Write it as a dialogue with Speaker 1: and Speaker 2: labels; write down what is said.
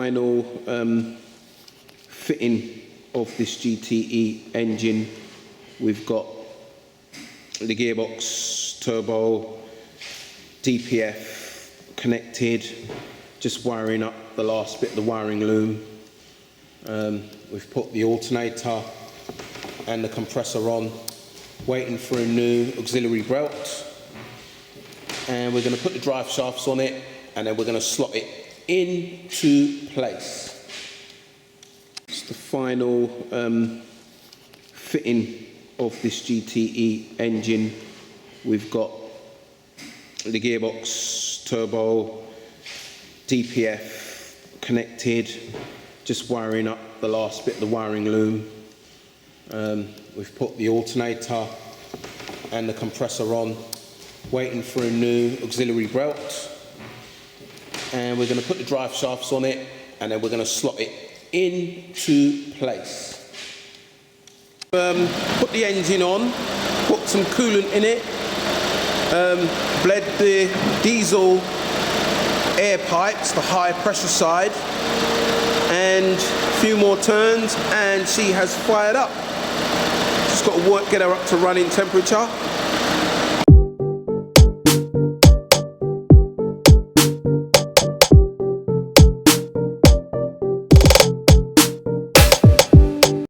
Speaker 1: final fitting of this GTD engine. We've got the gearbox, turbo, DPF connected, just wiring up the last bit of the wiring loom. We've put the alternator and the compressor on, waiting for a new auxiliary belt, and we're going to put the drive shafts on it, and then we're going to slot it into place. It's the final fitting of this GTD engine. We've got the gearbox, turbo, DPF connected, just wiring up the last bit of the wiring loom. We've put the alternator and the compressor on, waiting for a new auxiliary belt, and we're going to put the drive shafts on it, and then we're going to slot it into place. Put the engine on, put some coolant in it, bled the diesel air pipes, the high pressure side, and a few more turns and she has fired up. Just got to get her up to running temperature.